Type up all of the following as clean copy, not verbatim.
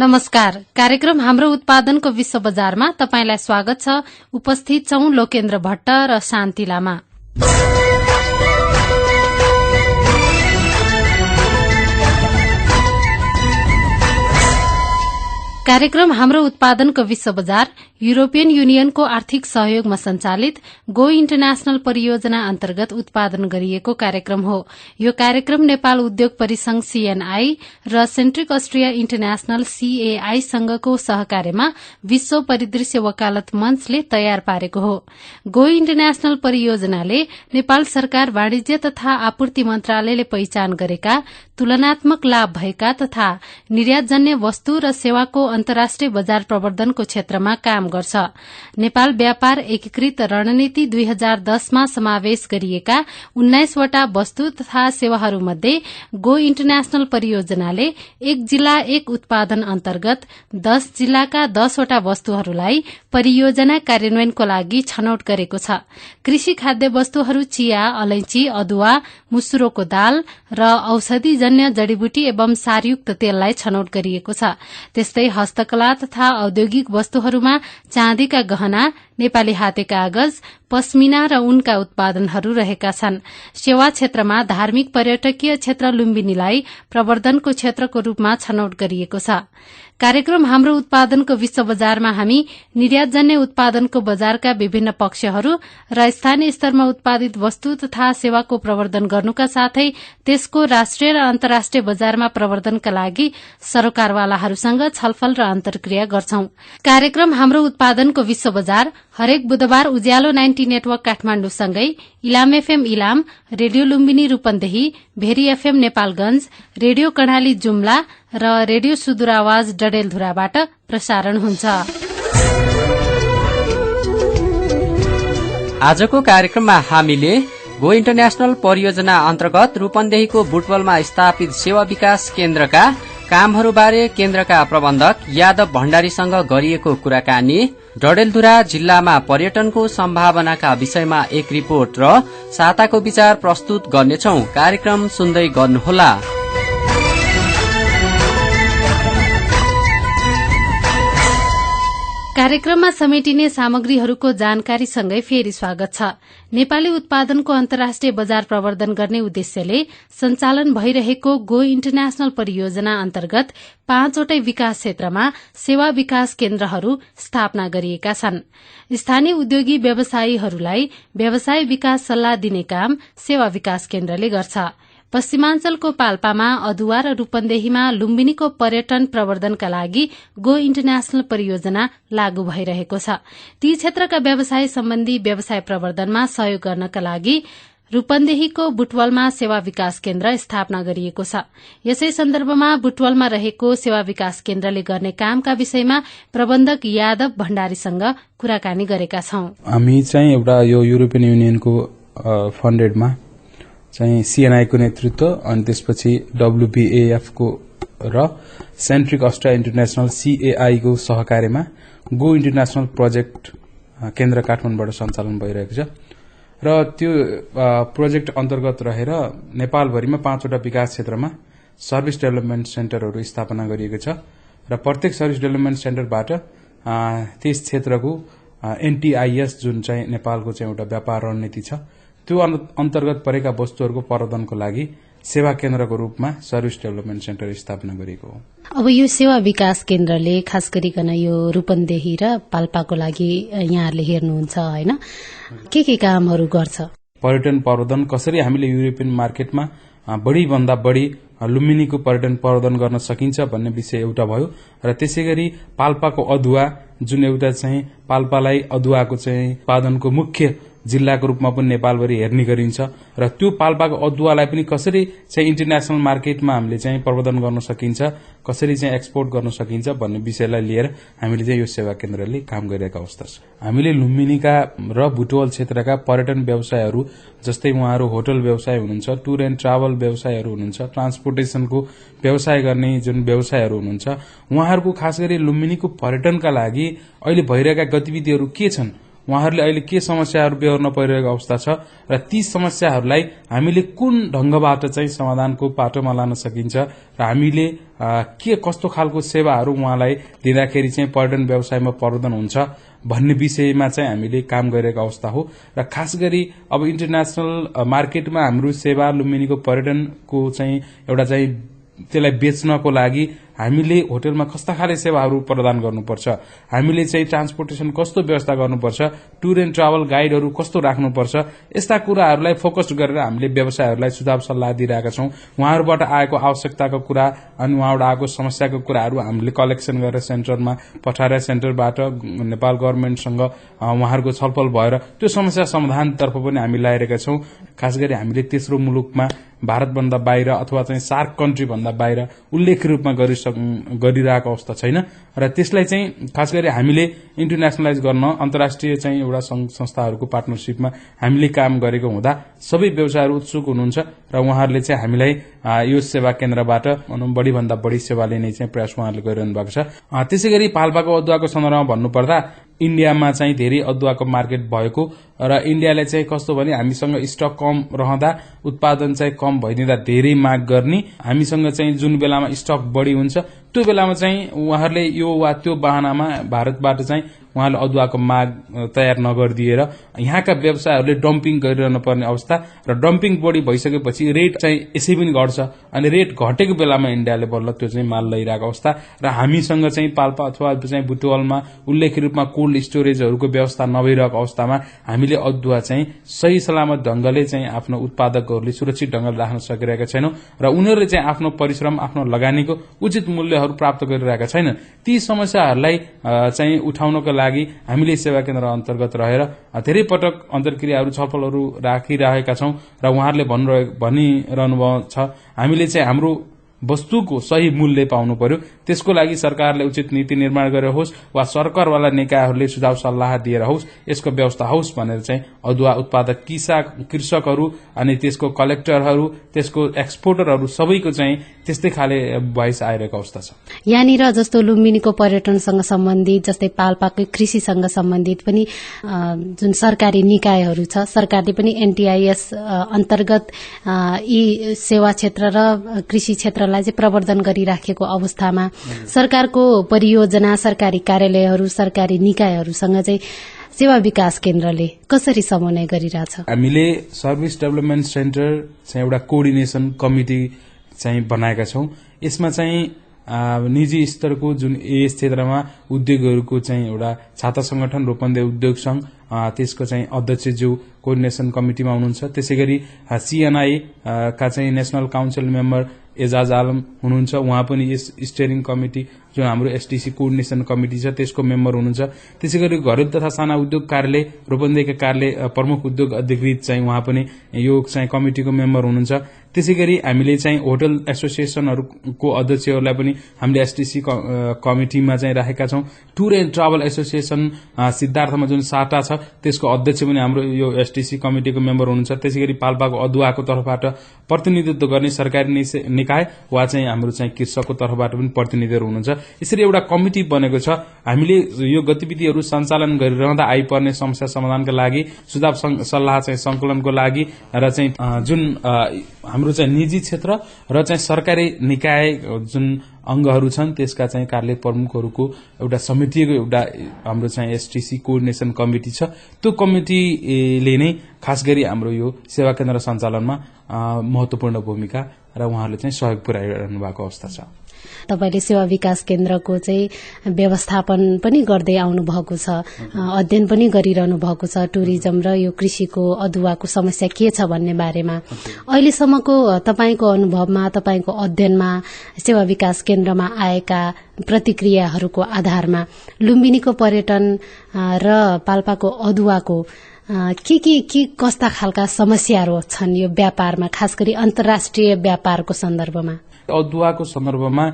नमस्कार। कार्यक्रम हाम्रो उत्पादनको विश्व बजारमा तपाईंलाई स्वागत छ। उपस्थित छौं लोकेन्द्र भट्ट र शान्ति लामा। कार्यक्रम हाम्रो उत्पादनको विश्व बजार यूरोपियन युनियनको आर्थिक सहयोगमा संचालित गो इन्टरनेशनल परियोजना अन्तर्गत उत्पादन गरिएको कार्यक्रम हो। यो कार्यक्रम नेपाल उद्योग परिसंघ सीएनआई र सेन्ट्रिक अस्ट्रिया इन्टरनेशनल सीएआई संघको सहकार्यमा विश्व परिदृश्य वकालत मञ्चले तयार पारेको हो। गो इन्टरनेशनल परियोजनाले नेपाल सरकार वाणिज्य तथा आपूर्ति मन्त्रालयले पहिचान गरेका तुलनात्मक लाभ भएका तथा निर्यातजन्य वस्तु र सेवाको अन्तर्राष्ट्रिय बजार प्रवर्धनको क्षेत्रमा काम गर्छ। नेपाल व्यापार एकीकृत रणनीति 2010 मा समावेश गरिएका 19 वटा वस्तु तथा सेवाहरूमध्ये गो इन्टरनेशनल परियोजनाले एक जिल्ला एक उत्पादन अन्तर्गत 10 जिल्लाका 10 वटा वस्तुहरूलाई परियोजना कार्यान्वयनको लागि छनौट गरेको छ। कृषि खाद्य वस्तुहरू चिया, अलैंची, अदुवा, मुसुरोको दाल र औषधिजन्य जड़ीबुटी एवं सारयुक्त तेललाई छनौट गरिएको छ। त्यस्तै हस्तकला तथा औद्योगिक वस्तुहरूमा चाँदीका गहना, नेपाली हाते कागज, पश्मिना र उनका उत्पादनहरू रहेका छन्। सेवा क्षेत्रमा धार्मिक पर्यटकीय क्षेत्र लुम्बिनीलाई प्रवर्धनको क्षेत्रको रूपमा छनौट गरिएको छ। कार्यक्रम हाम्रो उत्पादनको विश्व बजारमा हामी निर्यातजन्य उत्पादनको बजारका विभिन्न पक्षहरू र स्थानीय स्तरमा उत्पादित वस्तु तथा सेवाको प्रवर्धन गर्नुका साथै त्यसको राष्ट्रिय र अन्तर्राष्ट्रिय बजारमा प्रवर्धनका लागि सरोकारवालाहरूसँग छलफल र अन्तर्क्रिया गर्छौं। कार्यक्रम हाम्रो उत्पादनको विश्व बजार हरेक बुधबार उज्यालो 90 नेटवर्क काठमाण्डुसँगै Ilam FM Ilam, radio Lumbini Rupandehi, Bheri FM Nepalgunj, radio Karnali Jumla र रेडियो सुदूर आवाज डडेलधुराबाट प्रसारण हुन्छ। आजको कार्यक्रममा हामीले गो इन्टरनेशनल परियोजना अन्तर्गत रूपन्देहीको बुटवलमा स्थापित सेवा विकास केन्द्रका कामहरूबारे केन्द्रका प्रबन्धक यादव भण्डारीसँग गरिएको कुराकानी, डडेलधुरा जिल्लामा पर्यटनको सम्भावनाका विषयमा एक रिपोर्ट र साताको विचार प्रस्तुत गर्नेछौं। कार्यक्रम सुन्दै गर्नुहोला। कार्यक्रममा समेटिने सामग्रीहरूको जानकारीसँगै फेरि स्वागत छ। नेपाली उत्पादनको अन्तर्राष्ट्रिय बजार प्रवर्धन गर्ने उद्देश्यले सञ्चालन भइरहेको गो इन्टरनेशनल परियोजना अन्तर्गत 5 वटै विकास क्षेत्रमा सेवा विकास केन्द्रहरू स्थापना गरिएका छन्। स्थानीय उद्योगी व्यवसायीहरूलाई व्यवसाय विकास सल्लाह दिने काम सेवा विकास केन्द्रले गर्छ। पश्चिमाञ्चलको पाल्पामा अदुवा र रूपन्देहीमा लुम्बिनीको पर्यटन प्रवर्धनका लागि गो इन्टरनेशनल परियोजना लागू भइरहेको छ। ती क्षेत्रका व्यवसाय सम्बन्धी व्यवसाय प्रवर्धनमा सहयोग गर्नका लागि रूपन्देहीको बुटवलमा सेवा विकास केन्द्र स्थापना गरिएको छ। यसै सन्दर्भमा बुटवलमा रहेको सेवा विकास केन्द्रले गर्ने कामका विषयमा प्रबन्धक यादव भण्डारीसँग कुराकानी गरेका छौं। हामी चाहिँ एउटा यो युरोपियन युनियनको फन्डेडमा चाहिँ सीएनआई को नेतृत्व अनि त्यसपछि डब्ल्यूबीएएफ को र सेन्ट्रिक अस्ट्रिया इन्टरनेशनल सीएआई को सहकार्यमा गो इन्टरनेशनल प्रोजेक्ट केन्द्र काठमाडौँबाट सञ्चालन भइरहेको छ र त्यो प्रोजेक्ट अन्तर्गत रहेर नेपालभरिमा 5 वटा विकास क्षेत्रमा सर्भिस डेभलपमेन्ट सेन्टरहरू स्थापना गरिएको छ र प्रत्येक सर्भिस डेभलपमेन्ट सेन्टरबाट त्यस क्षेत्रको एनटीआईएस जुन चाहिँ नेपालको चाहिँ एउटा व्यापार रणनीति छ त्यो अन्तर्गत परेका वस्तुहरूको प्रवर्धनको लागि सेवा केन्द्रको रूपमा सर्भिस डेभलपमेन्ट सेन्टर स्थापना गरिएको हो। अब यो सेवा विकास केन्द्रले खास गरिकन यो रूपन्देही र पाल्पाको लागि यहाँहरूले हेर्नुहुन्छ हैन, के कामहरू गर्छ? पर्यटन प्रवर्धन कसरी हामीले युरोपियन मार्केटमा बढ़ी भन्दा बढ़ी लुम्बिनीको पर्यटन प्रवर्धन गर्न सकिन्छ भन्ने विषय एउटा भयो र त्यसैगरी पाल्पाको अदुवा जुन एउटा चाहिँ पाल्पालाई अदुवाको चाहिँ उत्पादनको मुख्य जिल्लाको रूपमा पनि नेपालभरि हेर्ने गरिन्छ र त्यो पाल्पाको अदुवालाई पनि कसरी चाहिँ इन्टरनेशनल मार्केटमा हामीले चाहिँ प्रवर्धन गर्न सकिन्छ, कसरी चाहिँ एक्सपोर्ट गर्न सकिन्छ भन्ने विषयलाई लिएर हामीले चाहिँ यो सेवा केन्द्रले काम गरिरहेको अवस्था छ। हामीले लुम्बिनीका र बुटवल क्षेत्रका पर्यटन व्यवसायहरू जस्तै उहाँहरू होटल व्यवसाय हुनुहुन्छ, टुर एण्ड ट्राभल व्यवसायहरू हुनुहुन्छ, ट्रान्सपोर्टेसनको व्यवसाय गर्ने जुन व्यवसायहरू हुनुहुन्छ, उहाँहरूको खास गरी लुम्बिनीको पर्यटनका लागि अहिले भइरहेका गतिविधिहरू के छन् उहाँहरूले अहिले के समस्याहरू बेहोर्न परिरहेको अवस्था छ र ती समस्याहरूलाई हामीले कुन ढंगबाट चाहिँ समाधानको पाटोमा लान सकिन्छ र हामीले के कस्तो खालको सेवाहरू उहाँलाई दिँदाखेरि चाहिँ पर्यटन व्यवसायमा प्रवर्धन हुन्छ भन्ने विषयमा चाहिँ हामीले काम गरिरहेको अवस्था हो र खास गरी अब इन्टरनेशनल मार्केटमा हाम्रो सेवा लुम्बिनीको पर्यटनको चाहिँ एउटा चाहिँ त्यसलाई बेच्नको लागि हामीले होटलमा कस्ता खाले सेवाहरू प्रदान गर्नुपर्छ, हामीले चाहिँ ट्रान्सपोर्टेसन कस्तो व्यवस्था गर्नुपर्छ, टुर एन्ड ट्राभल गाइडहरू कस्तो राख्नुपर्छ, यस्ता कुराहरूलाई फोकस गरेर हामीले व्यवसायहरूलाई सुझाव सल्लाह दिइरहेका छौं। उहाँहरूबाट आएको आवश्यकताको कुरा अनि उहाँबाट आएको समस्याको कुराहरू हामीले कलेक्सन गरेर सेन्टरमा पठाएर सेन्टरबाट नेपाल गभर्नमेन्टसँग उहाँहरूको छलफल भएर त्यो समस्या समाधानतर्फ पनि हामी लागिरहेका छौं। खास गरी हामीले तेस्रो मुलुकमा भारतभन्दा बाहिर अथवा चाहिँ सार्क कन्ट्री भन्दा बाहिर उल्लेख्य रूपमा गरिरहेको अवस्था छैन र त्यसलाई चाहिँ खास गरी हामीले इन्टरनेशनलाइज गर्न अन्तर्राष्ट्रिय चाहिँ एउटा संस्थाहरूको पार्टनरशिपमा हामीले काम गरेको हुँदा सबै व्यवसायहरू उत्सुक हुनुहुन्छ र उहाँहरूले चाहिँ हामीलाई यो सेवा केन्द्रबाट बढी भन्दा बढी सेवा लिने चाहिँ प्रयास उहाँहरूले गरिरहनु भएको छ। त्यसैगरी पाल्पाको अदुवाको सन्दर्भमा भन्नुपर्दा इन्डियामा चाहिँ धेरै अदुवाको मार्केट भएको र इन्डियाले चाहिँ कस्तो भने हामीसँग स्टक कम रहँदा उत्पादन चाहिँ कम भइदिँदा धेरै माग गर्ने, हामीसँग चाहिँ जुन बेलामा स्टक बढी हुन्छ त्यो बेलामा चाहिँ उहाँहरूले यो वा त्यो बहानामा भारतबाट चाहिँ उहाँले अदुवाको माग तयार नगरिदिएर यहाँका व्यवसायहरूले डम्पिङ गरिरहनु पर्ने अवस्था र डम्पिङ बढी भइसकेपछि रेट चाहिँ यसै पनि घट्छ अनि रेट घटेको बेलामा इन्डियाले बल्ल त्यो चाहिँ माल लैरहेको अवस्था र हामीसँग चाहिँ पाल्पा अथवा चाहिँ बुटवलमा उल्लेख्य रूपमा कोल्ड स्टोरेजहरूको व्यवस्था नभइरहेको अवस्थामा हामीले अदुवा चाहिँ सही सलामत ढंगले चाहिँ आफ्नो उत्पादकहरूले सुरक्षित ढंगले राख्न सकिरहेका छैनौं र उनीहरूले चाहिँ आफ्नो परिश्रम आफ्नो लगानीको उचित मूल्यहरू प्राप्त गरिरहेका छैनन्। ती समस्याहरूलाई चाहिँ उठाउनको लागि हामीले सेवा केन्द्र अन्तर्गत रहेर धेरै पटक अन्तर्क्रियाहरू छलफलहरू राखिरहेका छौं र उहाँहरूले भनिरहनु भएको छ हामीले चाहिँ हाम्रो वस्तुको सही मूल्य पाउनु पर्यो, त्यसको लागि सरकारले उचित नीति निर्माण गरेर होस् वा सरकारवाला निकायहरूले सुझाव सल्लाह दिएर होस् यसको व्यवस्था होस् भनेर चाहिँ अदुवा उत्पादक कृषकहरू अनि त्यसको कलेक्टरहरू त्यसको एक्सपोर्टरहरू सबैको चाहिँ त्यस्तै खाले भोइस आइरहेको अवस्था छ। यहाँनिर जस्तो लुम्बिनीको पर्यटनसँग सम्बन्धित जस्तै पाल्पाको कृषिसँग सम्बन्धित पनि जुन सरकारी निकायहरू छ सरकारले पनि एनटीआईएस अन्तर्गत यी सेवा क्षेत्र र कृषि क्षेत्रलाई चाहिँ प्रवर्धन गरिराखेको अवस्थामा सरकारको परियोजना सरकारी कार्यालयहरू सरकारी निकायहरूसँग चाहिँ सेवा विकास केन्द्रले कसरी समन्वय गरिरहेछ? हामीले सर्भिस डेभलपमेन्ट सेन्टर चाहिँ एउटा कोअर्डिनेसन कमिटी चाहिँ बनाएका छौं। यसमा चाहिँ निजी स्तरको जुन यस क्षेत्रमा उद्योगहरूको चाहिँ एउटा छाता संगठन रूपन्देही उद्योग संघ त्यसको चाहिँ अध्यक्षज्यू कोअर्डिनेसन कमिटिमा हुनुहुन्छ। त्यसैगरी सीएनआई का चाहिँ नेशनल काउन्सिल मेम्बर एजाज आलम हुनुहुन्छ, उहाँ पनि यस स्टियरिङ कमिटी जुन हाम्रो एसटीसी कोअर्डिनेसन कमिटी छ त्यसको मेम्बर हुनुहुन्छ। त्यसैगरी घरेलु तथा साना उद्योग कार्यालय रूपन्देहीका कार्यालय प्रमुख उद्योग अधिकृत चाहिँ उहाँ पनि यो चाहिँ कमिटिको मेम्बर हुनुहुन्छ। त्यसैगरी हामीले चाहिँ होटल एसोसिएसनहरूको अध्यक्षहरूलाई पनि हामीले एसटीसी कमिटिमा चाहिँ राखेका छौं। टुर एन्ड ट्राभल एसोसिएसन सिद्धार्थमा जुन साटा छ त्यसको अध्यक्ष पनि हाम्रो यो एसटीसी कमिटिको मेम्बर हुनुहुन्छ। त्यसैगरी पाल्पाको अदुवाको तर्फबाट प्रतिनिधित्व गर्ने सरकारी निकाय वा चाहिँ हाम्रो चाहिँ कृषकको तर्फबाट पनि प्रतिनिधिहरू हुनुहुन्छ। यसरी एउटा कमिटी बनेको छ। हामीले यो गतिविधिहरू सञ्चालन गरिरहँदा आइपर्ने समस्या समाधानका लागि सुझाव सल्लाह चाहिँ संकलनको लागि र चाहिँ जुन हाम्रो चाहिँ निजी क्षेत्र र चाहिँ सरकारी निकाय जुन अंगहरू छन् त्यसका चाहिँ कार्यालय प्रमुखहरूको एउटा समितिको एउटा हाम्रो चाहिँ एसटीसी कोअर्डिनेसन कमिटी छ। त्यो कमिटीले नै खास गरी हाम्रो यो सेवा केन्द्र सञ्चालनमा महत्वपूर्ण भूमिका र उहाँहरूले चाहिँ सहयोग पुर्याइरहनु भएको अवस्था छ। तपाईले सेवा विकास केन्द्रको चाहिँ व्यवस्थापन पनि गर्दै आउनु भएको छ, अध्ययन पनि गरिरहनु भएको छ टुरिज्म र यो कृषिको अदुवाको समस्या के छ भन्ने बारेमा। अहिलेसम्मको तपाईको अनुभवमा तपाईको अध्ययनमा सेवा विकास केन्द्रमा आएका प्रतिक्रियाहरूको आधारमा लुम्बिनीको पर्यटन र पाल्पाको अदुवाको के कस्ता खालका समस्याहरू छन् यो व्यापारमा, खास गरी अन्तर्राष्ट्रिय व्यापारको सन्दर्भमा? अदुवाको सन्दर्भमा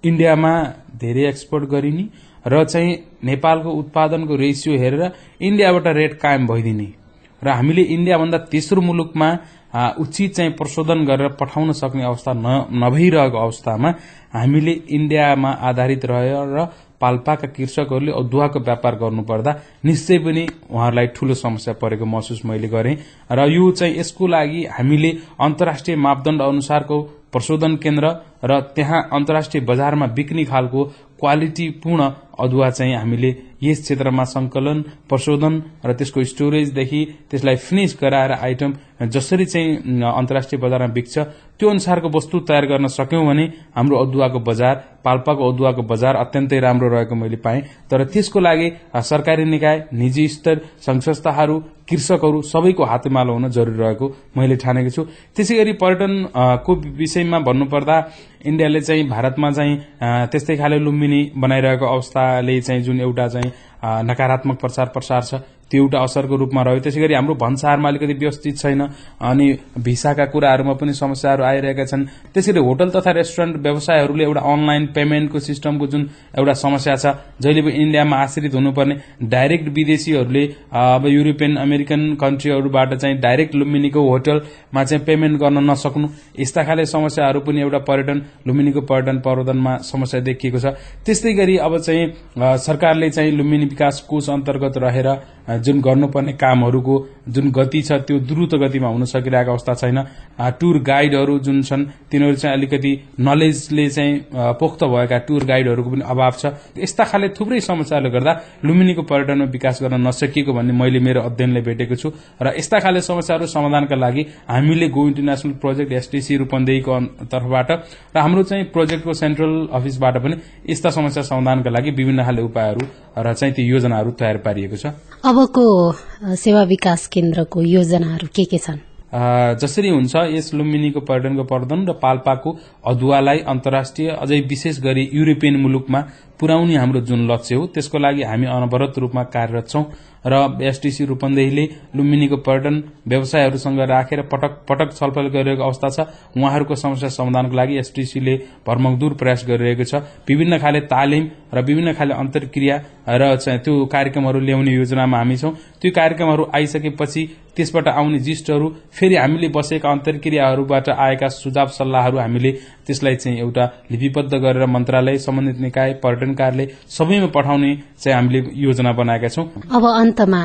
इन्डियामा धेरै एक्सपोर्ट गरिने र चाहिँ नेपालको उत्पादनको रेसियो हेरेर इन्डियाबाट रेट कायम भइदिने र हामीले इन्डियाभन्दा तेस्रो मुलुकमा उचित चाहिँ प्रशोधन गरेर पठाउन सक्ने अवस्था नभइरहेको अवस्थामा हामीले इन्डियामा आधारित रहेर पाल्पाका कृषकहरूले अदुवाको व्यापार गर्नुपर्दा निश्चय पनि उहाँहरूलाई ठूलो समस्या परेको महसुस मैले गरेँ र यो चाहिँ यसको लागि हामीले अन्तर्राष्ट्रिय मापदण्ड अनुसारको प्रशोधन केन्द्र र त्यहाँ अन्तर्राष्ट्रिय बजारमा बिक्ने खालको क्वालिटीपूर्ण अदुवा चाहिँ हामीले यस क्षेत्रमा संकलन प्रशोधन र त्यसको स्टोरेजदेखि त्यसलाई फिनिश गराएर आइटम जसरी चाहिँ अन्तर्राष्ट्रिय बजारमा बिक्छ त्यो अनुसारको वस्तु तयार गर्न सक्यौं भने हाम्रो अदुवाको बजार पाल्पाको अदुवाको बजार अत्यन्तै राम्रो रहेको मैले पाएँ। तर त्यसको लागि सरकारी निकाय निजी स्तर संघ संस्थाहरू कृषकहरू सबैको हातेमालो हुन जरुरी रहेको मैले ठानेको छु। त्यसैगरी पर्यटनको विषयमा भन्नुपर्दा इन्डियाले चाहिँ भारतमा चाहिँ त्यस्तै खाले लुम्बिनी बनाइरहेको अवस्थाले चाहिँ जुन एउटा चाहिँ नकारात्मक प्रचार प्रसार छ त्यो एउटा असरको रूपमा रह्यो। त्यसैगरी हाम्रो भन्सारमा अलिकति व्यवस्थित छैन अनि भिसाका कुराहरूमा पनि समस्याहरू आइरहेका छन्। त्यसैले होटल तथा रेस्टुरेन्ट व्यवसायहरूले एउटा अनलाइन पेमेन्टको सिस्टमको जुन एउटा समस्या छ जहिले पनि इन्डियामा आश्रित हुनुपर्ने डाइरेक्ट विदेशीहरूले अब युरोपियन अमेरिकन कन्ट्रीहरूबाट चाहिँ डाइरेक्ट लुम्बिनीको होटलमा चाहिँ पेमेन्ट गर्न नसक्नु यस्ता खाले समस्याहरू पनि एउटा पर्यटन लुम्बिनीको पर्यटन प्रवर्धनमा समस्या देखिएको छ। त्यस्तै गरी अब चाहिँ सरकारले चाहिँ लुम्बिनी विकास कोष अन्तर्गत रहेर जुन गर्नुपर्ने कामहरूको जुन गति छ त्यो द्रुत गतिमा हुन सकिरहेको अवस्था छैन। टुर गाइडहरू जुन छन् तिनीहरू चाहिँ अलिकति नलेजले चाहिँ पोख्त भएका टुर गाइडहरूको पनि अभाव छ। यस्ता खाले थुप्रै समस्याहरूले गर्दा लुम्बिनीको पर्यटनमा विकास गर्न नसकिएको भन्ने मैले मेरो अध्ययनले भेटेको छु र यस्ता खाले समस्याहरू समाधानका लागि हामीले गो इन्टरनेशनल प्रोजेक्ट एसटीसी रूपन्देहीको तर्फबाट र हाम्रो चाहिँ प्रोजेक्टको सेन्ट्रल अफिसबाट पनि यस्ता समस्या समाधानका लागि विभिन्न खाले उपायहरू र चाहिँ ती योजनाहरू तयार पारिएको छ। अबको सेवा विकास केन्द्रको योजनाहरू के छन्? जसरी हुन्छ यस लुम्बिनीको पर्यटनको प्रवर्धन र पाल्पाको अदुवालाई अन्तर्राष्ट्रिय अझै विशेष गरी युरोपियन मुलुकमा पुर्याउने हाम्रो जुन लक्ष्य हो त्यसको लागि हामी अनवरत रूपमा कार्यरत छौं र एसटीसी रूपन्देहीले लुम्बिनीको पर्यटन व्यवसायहरूसँग राखेर पटक पटक छलफल गरिरहेको अवस्था छ। उहाँहरूको समस्या समाधानको लागि एसटीसीले भरमग्दुर प्रयास गरिरहेको छ। विभिन्न खाले तालिम र विभिन्न खाले अन्तर्क्रिया र त्यो कार्यक्रमहरू ल्याउने योजनामा हामी छौं। त्यो कार्यक्रमहरू आइसकेपछि त्यसबाट आउने जिस्टहरू फेरि हामीले बसेका अन्तर्क्रियाहरूबाट आएका सुझाव सल्लाहहरू हामीले त्यसलाई चाहिँ एउटा लिपिबद्ध गरेर मन्त्रालय सम्बन्धित निकाय पर्यटन कार्यालय सबैमा पठाउने चाहिँ हामीले योजना बनाएका छौं। अब अन्तमा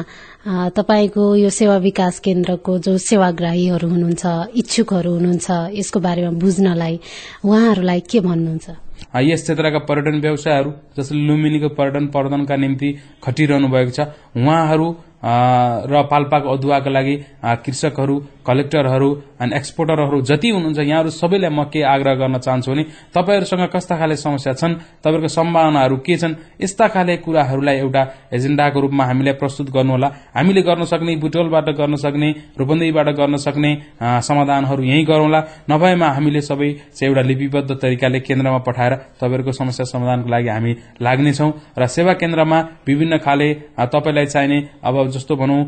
तपाईको यो सेवा विकास केन्द्रको जो सेवाग्राहीहरू हुनुहुन्छ इच्छुकहरू हुनुहुन्छ यसको बारेमा बुझ्नलाई उहाँहरूलाई के भन्नुहुन्छ? यस क्षेत्रका पर्यटन व्यवसायहरू जसले लुम्बिनीको पर्यटन प्रवर्धनका निम्ति खटिरहनु भएको छ उहाँहरू र पाल्पाको अदुवाका लागि कृषकहरू कलेक्टरहरू अनि एक्सपोर्टरहरू जति हुनुहुन्छ यहाँहरू सबैलाई म के आग्रह गर्न चाहन्छु भने तपाईहरूसँग कस्ता खाले समस्या छन् तपाईहरूको सम्भावनाहरू के छन् यस्ता खाले कुराहरूलाई एउटा एजेन्डाको रूपमा हामीलाई प्रस्तुत गर्नुहोला। हामीले गर्न सक्ने बुटवलबाट गर्न सक्ने रूपन्देहीबाट गर्न सक्ने समाधानहरू यही गरौँला। नभएमा हामीले सबै चाहिँ एउटा लिपिबद्ध तरिकाले केन्द्रमा पठाएर तपाईहरूको समस्या समाधानको लागि हामी लाग्नेछौं र सेवा केन्द्रमा विभिन्न खाले तपाईलाई चाहिने अब जस्तो भनौं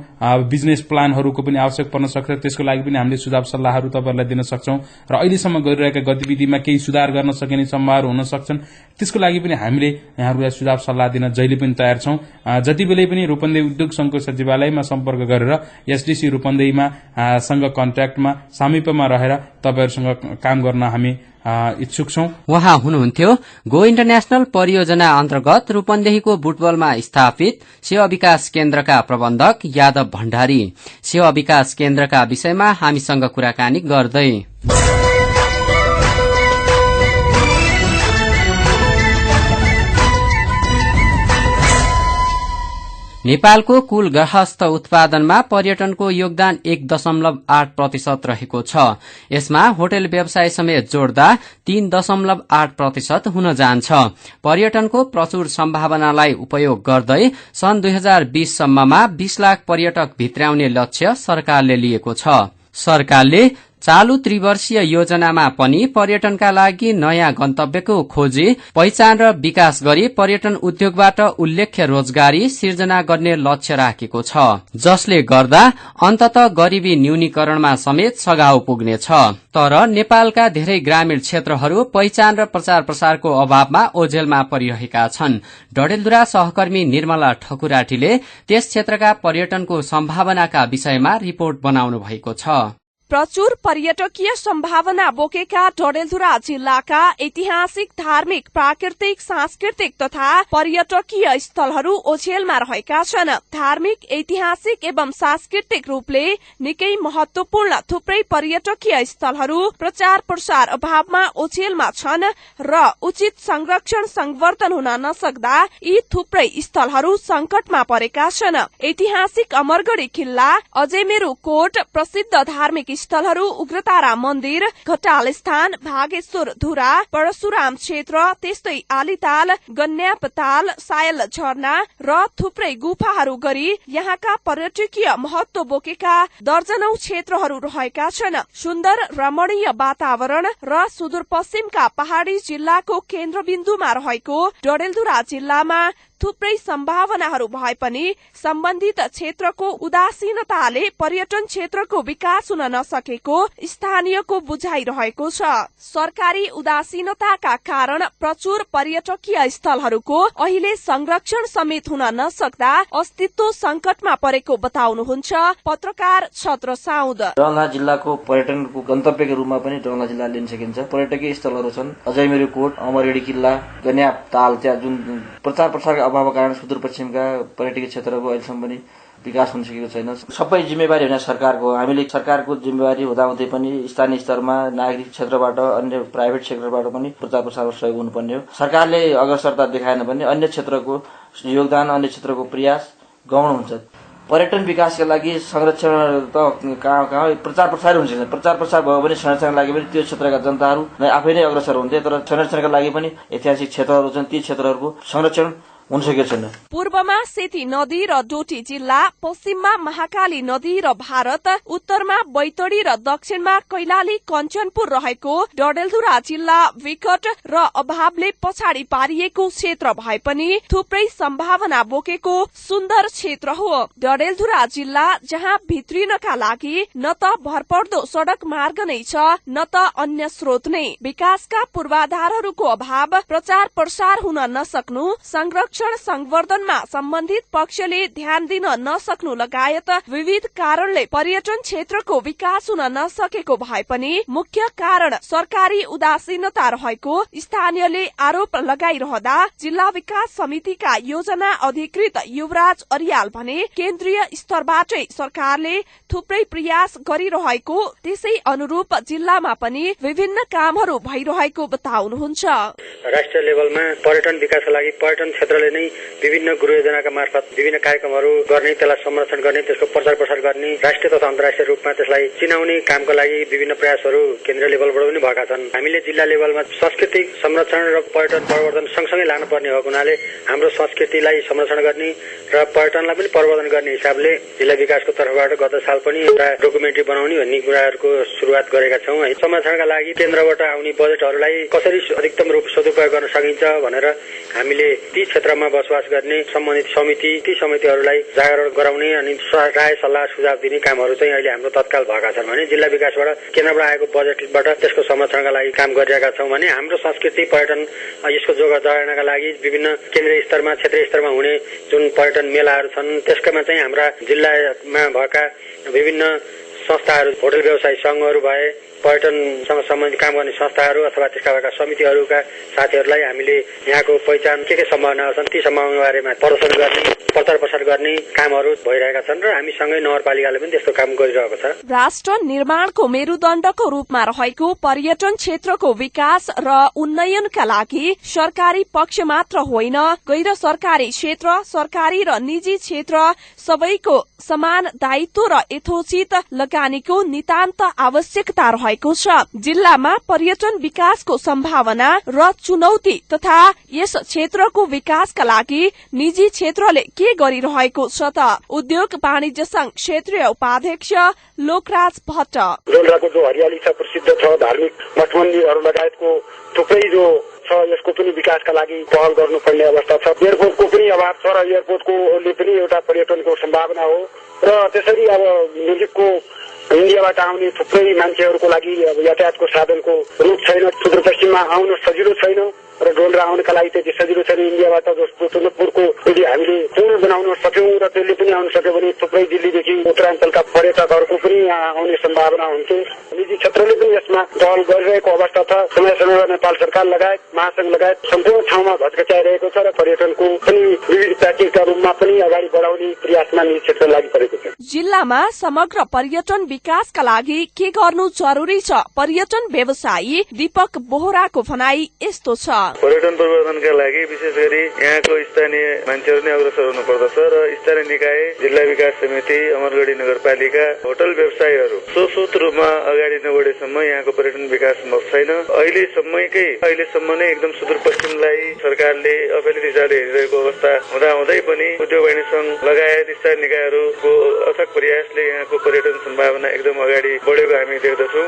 बिजनेस प्लानहरूको पनि आवश्यक पर्न सक्छ। त्यसको लागि पनि हामीले सुझाव सल्लाहहरू तपाईहरुलाई दिन सक्छौं र अहिलेसम्म गरिरहेका गतिविधिमा केही सुधार गर्न सकिने सम्भावना हुन सक्छन्। त्यसको लागि पनि हामीले यहाँहरूलाई सुझाव सल्लाह दिन जहिले पनि तयार छौं। जतिबेलै पनि रूपन्देही उद्योग संघको सचिवालयमा सम्पर्क गरेर एसडीसी रूपन्देहीमा सँग कन्ट्याक्टमा सामिप्यमा रहेर तपाईहरुसँग काम गर्न हामी इच्छुक छौं। उहाँ हुनुहुन्थ्यो गो इन्टरनेशनल परियोजना अन्तर्गत रूपन्देहीको बुटवलमा स्थापित सेवा विकास केन्द्रका प्रबन्धक यादव भण्डारी। सेवा विकास केन्द्रका विषयमा हामीसँग कुराकानी गर्दै नेपालको कुल गृहस्थ उत्पादनमा पर्यटनको योगदान 1.8% रहेको छ। यसमा होटल व्यवसाय समेत जोड्दा 3.8% हुन जान्छ। पर्यटनको प्रचुर सम्भावनालाई उपयोग गर्दै सन् 2020 सम्ममा 20 लाख पर्यटक भित्र्याउने लक्ष्य सरकारले लिएको छ। सरकारले चालू त्रिवर्षीय योजनामा पनि पर्यटनका लागि नयाँ गन्तव्यको खोजी पहिचान र विकास गरी पर्यटन उद्योगबाट उल्लेख्य रोजगारी सिर्जना गर्ने लक्ष्य राखेको छ, जसले गर्दा अन्ततः गरीबी न्यूनीकरणमा समेत सघाउ पुग्नेछ। तर नेपालका धेरै ग्रामीण क्षेत्रहरू पहिचान र प्रचार प्रसारको अभावमा ओझेलमा परिरहेका छन्। डडेलधुरा सहकर्मी निर्मला ठकुराटीले त्यस क्षेत्रका पर्यटनको सम्भावनाका विषयमा रिपोर्ट बनाउनु भएको छ। प्रचुर पर्यटकीय सम्भावना बोकेका डडेलधुरा जिल्लाका ऐतिहासिक, धार्मिक, प्राकृतिक, सांस्कृतिक तथा पर्यटकीय स्थलहरू ओछेलमा रहेका छन्। धार्मिक, ऐतिहासिक एवं सांस्कृतिक रूपले निकै महत्वपूर्ण थुप्रै पर्यटकीय स्थलहरू प्रचार प्रसार अभावमा ओछेलमा छन् र उचित संरक्षण संवर्धन हुन नसक्दा यी थुप्रै स्थलहरू संकटमा परेका छन्। ऐतिहासिक अमरगढी किल्ला, अजयमेरु कोट, प्रसिद्ध धार्मिक स्थलहरू उग्रतारा मन्दिर, घटाल स्थान, भागेश्वर धुरा, परशुराम क्षेत्र, त्यस्तै आलिताल, गन्यापताल, सायल झरना र थुप्रै गुफाहरू गरी यहाँका पर्यटकीय महत्व बोकेका दर्जनौं क्षेत्रहरू रहेका छन्। सुन्दर रमणीय वातावरण र सुदूरपश्चिमका पहाड़ी जिल्लाको केन्द्रबिन्दुमा रहेको डडेलधुरा जिल्लामा थुप्रै सम्भावनाहरू भए पनि सम्बन्धित क्षेत्रको उदासीनताले पर्यटन क्षेत्रको विकास हुन नसकेको स्थानीयको बुझाइ रहेको छ। सरकारी उदासीनताका कारण प्रचुर पर्यटकीय स्थलहरूको अहिले संरक्षण समेत हुन नसक्दा अस्तित्व संकटमा परेको बताउनुहुन्छ पत्रकार छत्र साउद। डडेलधुरा जिल्लाको पर्यटनको गन्तव्यको रूपमा पनि डडेलधुरा जिल्ला लिन सकिन्छ। पर्यटकीय स्थलहरू छन् अजयमेरु कोट, अमरगढी किल्ला, गन्यापताल, त्यहाँ जुन प्रचार प्रसारका अभावको कारण सुदूरपश्चिमका पर्यटकीय क्षेत्रको अहिलेसम्म पनि विकास हुन सकेको छैन। सबै जिम्मेवारी होइन सरकारको। हामीले सरकारको जिम्मेवारी हुँदाहुँदै पनि स्थानीय स्तरमा नागरिक क्षेत्रबाट, अन्य प्राइभेट सेक्टरबाट पनि प्रचार प्रसारमा सहयोग हुनुपर्ने हो। सरकारले अग्रसरता देखाएन भने अन्य क्षेत्रको योगदान, अन्य क्षेत्रको प्रयास गौण हुन्छ। पर्यटन विकासका लागि संरक्षण त कहाँ प्रचार प्रसार हुन्छ। प्रचार प्रसार भयो भने संरक्षणका लागि पनि त्यो क्षेत्रका जनताहरू आफै नै अग्रसर हुन्थे, तर संरक्षणका लागि पनि ऐतिहासिक क्षेत्रहरू छन्, ती क्षेत्रहरूको संरक्षण हुन सकेको छैन। पूर्वमा सेती नदी र डोटी जिल्ला, पश्चिममा महाकाली नदी र भारत, उत्तरमा बैतडी र दक्षिणमा कैलाली कञ्चनपुर रहेको डडेलधुरा जिल्ला विकट र अभावले पछाडि पारिएको क्षेत्र भए पनि थुप्रै सम्भावना बोकेको सुन्दर क्षेत्र हो। डडेलधुरा जिल्ला जहाँ भित्रिनका लागि न त भरपर्दो सड़क मार्ग नै छ, न त अन्य स्रोत नै। विकासका पूर्वाधारहरूको अभाव, प्रचार प्रसार हुन नसक्नु, संरक्षण संवर्धनमा सम्बन्धित पक्षले ध्यान दिन नसक्नु लगायत विविध कारणले पर्यटन क्षेत्रको विकास हुन नसकेको भए पनि मुख्य कारण सरकारी उदासीनता रहेको स्थानीयले आरोप लगाइरहँदा जिल्ला विकास समितिका योजना अधिकृत युवराज अरियाल भने केन्द्रीय स्तरबाटै सरकारले थुप्रै प्रयास गरिरहेको, त्यसै अनुरूप जिल्लामा पनि विभिन्न कामहरू भइरहेको बताउनुहुन्छ। राष्ट्रिय लेभलमा पर्यटन विकासका लागि पर्यटन क्षेत्रले नै विभिन्न गृह योजनाका मार्फत विभिन्न कार्यक्रमहरू गर्ने, त्यसलाई संरक्षण गर्ने, त्यसको प्रचार प्रसार गर्ने, राष्ट्रिय तथा अन्तर्राष्ट्रिय रूपमा त्यसलाई चिनाउने कामका लागि विभिन्न प्रयासहरू केन्द्रीय लेभलबाट पनि भएका छन्। हामीले जिल्ला लेभलमा सांस्कृतिक संरक्षण र पर्यटन प्रवर्धन सँगसँगै लानुपर्ने भएको हुनाले हाम्रो संस्कृतिलाई संरक्षण गर्ने र पर्यटनलाई पनि प्रवर्धन गर्ने हिसाबले जिल्ला विकासको तर्फबाट गत साल पनि एउटा डकुमेन्ट्री बनाउने भन्ने कुराहरूको सुरुवात गरेका छौँ। संरक्षणका लागि केन्द्रबाट आउने बजेटहरूलाई कसरी अधिकतम रूप सदुपयोग गर्न सकिन्छ भनेर हामीले ती क्षेत्रमा बसोबास गर्ने सम्बन्धित समिति, ती समितिहरूलाई जागरण गराउने अनि राय सल्लाह सुझाव दिने कामहरू चाहिँ अहिले हाम्रो तत्काल भएका छन् भने जिल्ला विकासबाट केन्द्रबाट आएको बजेटबाट त्यसको संरक्षणका लागि काम गरिरहेका छौँ भने हाम्रो संस्कृति पर्यटन यसको जोगाउनका लागि विभिन्न केन्द्रीय स्तरमा, क्षेत्रीय स्तरमा हुने जुन पर्यटन मेलाहरू छन् त्यसकामा चाहिँ हाम्रा जिल्लामा भएका विभिन्न संस्थाहरू, होटल व्यवसायी संघहरू भए, पर्यटनसँग सम्बन्धित काम गर्ने संस्थाहरू अथवा त्यसका भएका समितिहरूका साथीहरूलाई हामीले यहाँको पहिचान के सम्भावना छन् ती सम्भावना बारेमा प्रदर्शन गर्ने, प्रचार प्रसार गर्ने कामहरू भइरहेका छन् र हामीसँगै नगरपालिकाले पनि त्यस्तो काम गरिरहेको छ। राष्ट्र निर्माणको मेरुदण्डको रूपमा रहेको पर्यटन क्षेत्रको विकास र उन्नयनका लागि सरकारी पक्ष मात्र होइन, गैर सरकारी क्षेत्र, सरकारी र निजी क्षेत्र सबैको समान दायित्व र यथोचित लगानीको नितान्त आवश्यकता रहेको छ। जिल्लामा पर्यटन विकासको सम्भावना र चुनौती तथा यस क्षेत्रको विकासका लागि निजी क्षेत्रले के गरिरहेको छ त उद्योग वाणिज्य संघ क्षेत्रीय उपाध्यक्ष लोकराज भट्ट। डडेलधुराको जो हरियाली छ, प्रसिद्ध छ, धार्मिक मठ मन्दिरहरू लगायतको थुप्रै जो छ यसको पनि विकासका लागि पहल गर्नुपर्ने अवस्था छ। एयरपोर्टको पनि अभाव छ र एयरपोर्टले पनि एउटा पर्यटनको सम्भावना हो र त्यसरी अब नजिकको इन्डियाबाट आउने थुप्रै मान्छेहरूको लागि अब यातायातको साधनको रूप छैन, सुदूरपश्चिममा आउन सजिलो छैन र डोलरा आउनका लागि त्यति सजिलो छैन इन्डियाबाट। जस्तो टुनकपुरको यदि हामीले पुल बनाउन सक्यौं र त्यसले पनि आउन सक्यो भने थुप्रै दिल्लीदेखि उत्तराञ्चलका पर्यटकहरूको पनि यहाँ आउने सम्भावना हुन्थ्यो। निजी क्षेत्रले पनि यसमा पहल गरिरहेको अवस्था छ। समय समयमा नेपाल सरकार लगायत महासंघ लगायत सम्पूर्ण ठाउँमा भत्काइरहेको छ र पर्यटनको पनि विविध प्याकेजका रूपमा पनि अगाडि बढाउने प्रयासमा निजी क्षेत्र लागि परेको छ। जिल्लामा समग्र पर्यटन विकासका लागि के गर्नु जरुरी छ? पर्यटन व्यवसायी दीपक बोहराको भनाई यस्तो छ। पर्यटन प्रवर्धनका लागि विशेष गरी यहाँको स्थानीय मान्छेहरू नै अग्रसर हुनुपर्दछ र स्थानीय निकाय, जिल्ला विकास समिति, अमरगढी नगरपालिका, होटल व्यवसायीहरू स्वशुत रूपमा अगाडि नबढेसम्म यहाँको पर्यटन विकास सम्भव छैन। अहिलेसम्म नै एकदम सुदूरपश्चिमलाई सरकारले अफेलित हिसाबले हेरिरहेको अवस्था हुँदाहुँदै पनि उद्योग वाणिज्य संघ लगायत स्थानीय निकायहरूको अथक प्रयासले यहाँको पर्यटन सम्भावना एकदम अगाडि बढेको हामी देख्दछौँ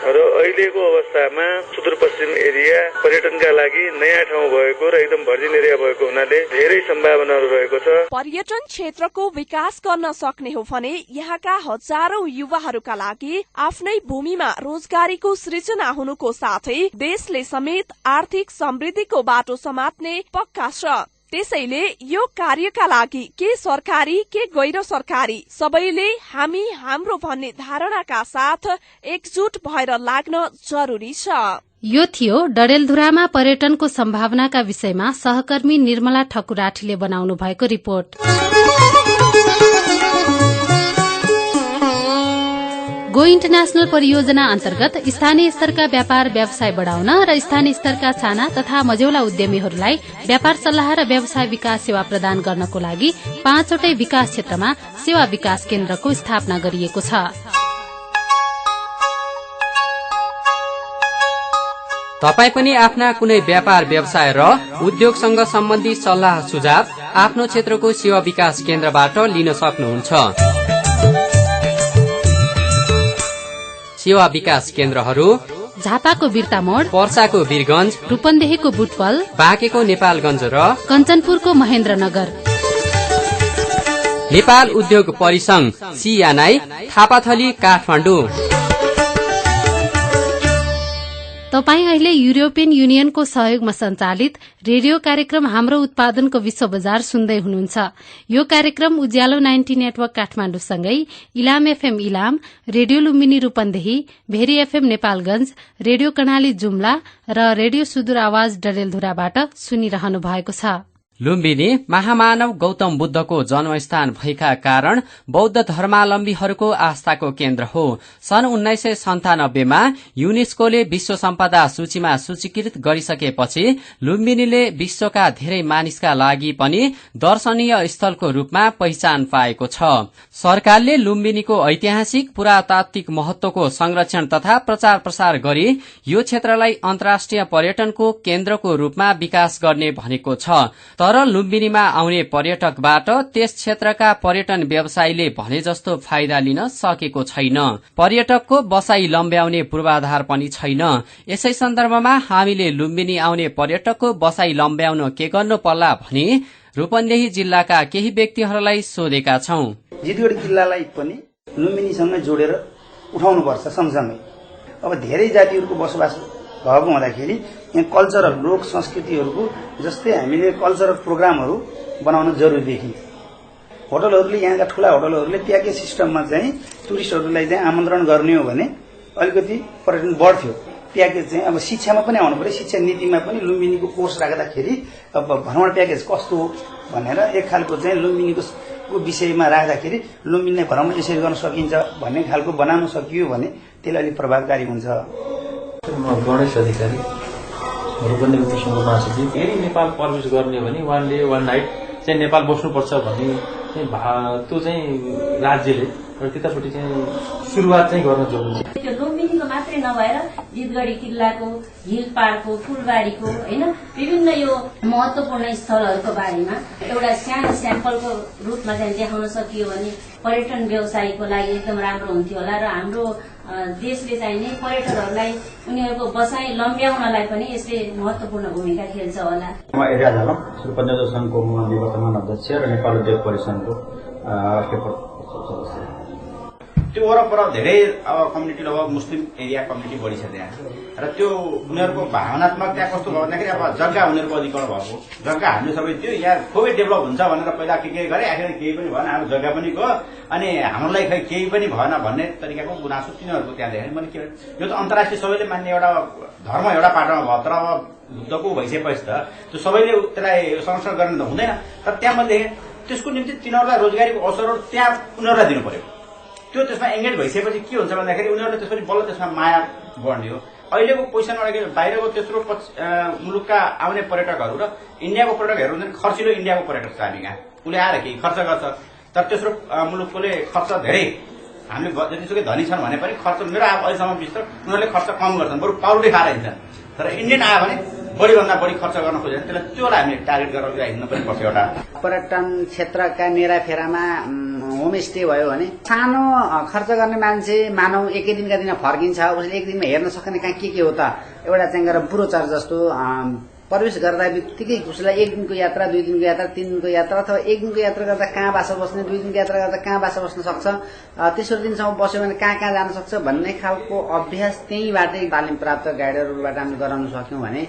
र अहिलेको अवस्थामा सुदूरपश्चिम एरिया पर्यटनका लागि नयाँ ठाउँ भएको र एकदम भर्जिन एरिया भएको हुनाले धेरै सम्भावनाहरू रहेको छ। पर्यटन क्षेत्रको विकास गर्न सक्ने हो भने यहाँका हजारौं युवाहरूका लागि आफ्नै भूमिमा रोजगारीको सृजना हुनुको साथै देशले समेत आर्थिक समृद्धिको बाटो समात्ने पक्का छ। त्यसैले यो कार्यका लागि के सरकारी के गैर सरकारी सबैले हामी हाम्रो भन्ने धारणाका साथ एकजुट भएर लाग्न जरुरी छ। यो थियो डडेलधुरामा पर्यटनको सम्भावनाका विषयमा सहकर्मी निर्मला ठकुराठीले बनाउनु भएको रिपोर्ट। गो इन्टरनेशनल परियोजना अन्तर्गत स्थानीय स्तरका व्यापार व्यवसाय बढ़ाउन र स्थानीय स्तरका साना तथा मझौला उद्यमीहरूलाई व्यापार सल्लाह र व्यवसाय विकास सेवा प्रदान गर्नको लागि 5 वटै विकास क्षेत्रमा सेवा विकास केन्द्रको स्थापना गरिएको छ। तपाई पनि आफ्ना कुनै व्यापार व्यवसाय र उद्योगसँग सम्बन्धी सल्लाह सुझाव आफ्नो क्षेत्रको सेवा विकास केन्द्रबाट लिन सक्नुहुन्छ। सेवा विकास केन्द्रहरू झापाको बिर्तामोड, पर्साको वीरगंज, रूपन्देहीको बुटवल, बाँकेको नेपालगंज र कञ्चनपुरको महेन्द्रनगर। नेपाल उद्योग परिसंघ CNI थापाथली काठमाडौँ। तपाई अहिले युरोपियन युनियनको सहयोगमा सञ्चालित रेडियो कार्यक्रम हाम्रो उत्पादनको विश्व बजार सुन्दै हुनुहुन्छ। यो कार्यक्रम उज्यालो 90 नेटवर्क काठमाडौँसँगै Ilam FM Ilam, radio Lumbini Rupandehi, Bheri FM Nepalgunj, radio Karnali Jumla र रेडियो सुदूर आवाज डडेलधुराबाट सुनिरहनु भएको छ। लुम्बिनी महामानव गौतम बुद्धको जन्मस्थान भएका कारण बौद्ध धर्मावलम्बीहरूको आस्थाको केन्द्र हो। सन् 1997मा युनेस्कोले विश्व सम्पदा सूचीमा सूचीकृत गरिसकेपछि लुम्बिनीले विश्वका धेरै मानिसका लागि पनि दर्शनीय स्थलको रूपमा पहिचान पाएको छ। सरकारले लुम्बिनीको ऐतिहासिक पुरातात्विक महत्वको संरक्षण तथा प्रचार प्रसार गरी यो क्षेत्रलाई अन्तर्राष्ट्रिय पर्यटनको केन्द्रको रूपमा विकास गर्ने भनेको छ। तर लुम्बिनीमा आउने पर्यटकबाट त्यस क्षेत्रका पर्यटन व्यवसायीले भने जस्तो फाइदा लिन सकेको छैन। पर्यटकको बसाई लम्ब्याउने पूर्वाधार पनि छैन। यसै सन्दर्भमा हामीले लुम्बिनी आउने पर्यटकको बसाई लम्ब्याउन के गर्नु पर्ला भनी रूपन्देही जिल्लाका केही व्यक्तिहरूलाई सोधेका छौं। जितगढी जिल्लालाई पनि लुम्बिनीसँग जोडेर उठाउनुपर्छ सँगसँगै। अब धेरै जातिहरूको बसोबास भएको हुँदाखेरि यहाँ कल्चरल लोक संस्कृतिहरूको जस्तै हामीले कल्चरल प्रोग्रामहरू बनाउन जरुरी देखिन्छ। होटलहरूले यहाँका ठूला होटलहरूले प्याकेज सिस्टममा चाहिँ टुरिस्टहरूलाई चाहिँ आमन्त्रण गर्ने हो भने अलिकति पर्यटन बढ्थ्यो। प्याकेज चाहिँ अब शिक्षामा पनि आउनु पर्यो। शिक्षा नीतिमा पनि लुम्बिनीको कोर्स राख्दाखेरि अब भ्रमण प्याकेज कस्तो हो भनेर एक खालको चाहिँ लुम्बिनीको विषयमा राख्दाखेरि लुम्बिनीलाई भ्रमण यसरी गर्न सकिन्छ भन्ने खालको बनाउन सकियो भने त्यसले अलिक प्रभावकारी हुन्छ। म गणेश अधिकारी, रूपन्देही उत्तर सङ्घको महासचिव। यदि नेपाल प्रवेश गर्ने हो भने 1 डे 1 नाइट चाहिँ नेपाल बस्नुपर्छ भन्ने त्यो चाहिँ राज्यले र त्यतापट्टि चाहिँ सुरुवात चाहिँ गर्न जरुरी छ। त्यो लुम्बिनीको मात्रै नभएर जितगढी किल्लाको, हिलपाडको, फुलबारीको हैन विभिन्न यो महत्वपूर्ण स्थलहरूको बारेमा एउटा सानो स्याम्पलको रूपमा चाहिँ देखाउन सकियो भने पर्यटन व्यवसायको लागि एकदम राम्रो हुन्थ्यो होला र हाम्रो देशले चाहिँ नि पर्यटकहरूलाई उनीहरूको बसाई लम्ब्याउनलाई पनि यसले महत्वपूर्ण भूमिका खेल्छ होला। म एरिया झालम, रूपन्देही संघको निवर्तमान अध्यक्ष र नेपाल उद्योग परिसंघको पेपर सदस्य। त्यो त्यो वरपर धेरै अब कम्युनिटी अब मुस्लिम एरिया कम्युनिटी बढी छ त्यहाँ र त्यो उनीहरूको भावनात्मक त्यहाँ कस्तो भयो भन्दाखेरि अब जग्गा उनीहरूको अधिकार भएको जग्गा हामीले सबै त्यो यहाँ खुबै डेभलप हुन्छ भनेर पहिला के गरे आखिर केही पनि भएन हाम्रो जग्गा पनि गयो अनि हामीलाई खै केही पनि भएन भन्ने तरिकाको गुनासो तिनीहरूको त्यहाँ देखेँ मैले के यो त अन्तर्राष्ट्रिय सबैले मान्ने एउटा धर्म एउटा पाटोमा भयो तर अब बुद्धको भइसकेपछि त त्यो सबैले त्यसलाई संरक्षण गर्न त हुँदैन तर त्यहाँ मैले देखेँ त्यसको निम्ति तिनीहरूलाई रोजगारीको अवसरहरू त्यहाँ उनीहरूलाई दिनु पर्यो त्यो त्यसमा एंगेज भइसकेपछि के हुन्छ भन्दाखेरि उनीहरूले त्यसपछि बल्ल त्यसमा माया बढ्ने हो अहिलेको पोजिसनबाट बाहिरको तेस्रो मुलुकका आउने पर्यटकहरू र इन्डियाको पर्यटकहरू हुन्छन् खर्चिलो इन्डियाको पर्यटक छ हामी कहाँ उसले आएर केही खर्च गर्छ तर तेस्रो मुलुककोले खर्च धेरै हामीले जतिसुकै धनी छन् भने पनि खर्च मेरो अहिलेसम्म विस्तार उनीहरूले खर्च कम गर्छन् बरु पाउडै खाएर हिँड्छन् तर इन्डियन आयो भने बढीभन्दा बढी खर्च गर्न खोजेर त्यसलाई हामीले टार्गेट गरेर हिँड्नु पनि पर्छ एउटा पर्यटन क्षेत्रका नेराफेरामा होमस्टे भयो भने सानो खर्च गर्ने मान्छे मानव एकै दिनका दिन फर्किन्छ उसले एक दिनमा हेर्न सक्ने कहाँ के हो त एउटा चाहिँ बुढो चर जस्तो प्रवेश गर्दा बित्तिकै उसलाई एक दिनको यात्रा 2 दिनको यात्रा 3 दिनको यात्रा अथवा एक दिनको यात्रा गर्दा कहाँ बासा बस्ने 2 दिनको यात्रा गर्दा कहाँ बासा बस्न सक्छ तेस्रो दिनसम्म बस्यो भने कहाँ जान सक्छ भन्ने खालको अभ्यास त्यहीँबाटै तालिम प्राप्त गाइडरहरूबाट हामीले गराउन सक्यौं भने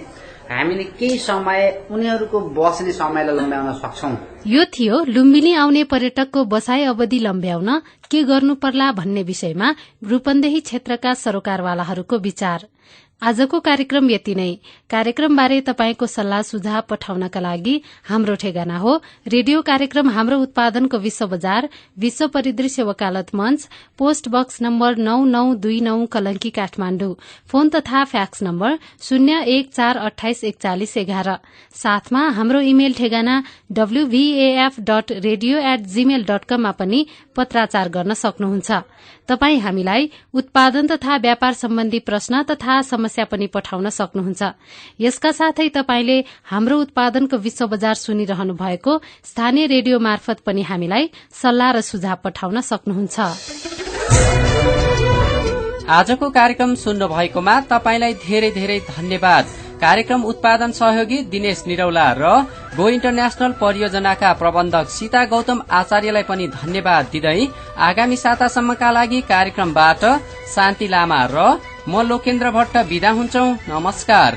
हामीले केही समय उनीहरूको बस्ने समयलाई लम्ब्याउन सक्छौं। यो थियो लुम्बिनी आउने पर्यटकको बसाई अवधि लम्ब्याउन के गर्नु पर्ला भन्ने विषयमा रूपन्देही क्षेत्रका सरोकारवालाहरूको विचार। आजको कार्यक्रम यति नै। कार्यक्रमबारे तपाईको सल्लाह सुझाव पठाउनका लागि हाम्रो ठेगाना हो रेडियो कार्यक्रम हाम्रो उत्पादनको विश्व बजार विश्व परिदृश्य वकालत मञ्च post box number 9929 Kalanki Kathmandu. Phone तथा फ्याक्स नम्बर 01484111 साथमा हाम्रो इमेल ठेगाना wvaf.radio@gmail.com मा पनि पत्राचार गर्न सक्नुहुन्छ। तपाई हामीलाई उत्पादन तथा व्यापार सम्बन्धी प्रश्न तथा समस्या पनि पठाउन सक्नुहुन्छ। यसका साथै तपाईले हाम्रो उत्पादनको विश्व बजार सुनिरहनु भएको स्थानीय रेडियो मार्फत पनि हामीलाई सल्लाह र सुझाव पठाउन सक्नुहुन्छ। आजको कार्यक्रम सुन्नु भएकोमा तपाईलाई धेरै धेरै धन्यवाद। कार्यक्रम उत्पादन सहयोगी दिनेश निरौला र गो इन्टरनेशनल परियोजनाका प्रबन्धक सीता गौतम आचार्यलाई पनि धन्यवाद दिँदै आगामी सातासम्मका लागि कार्यक्रमबाट शान्ति लामा र म लोकेन्द्र भट्ट बिदा हुन्छौं। नमस्कार।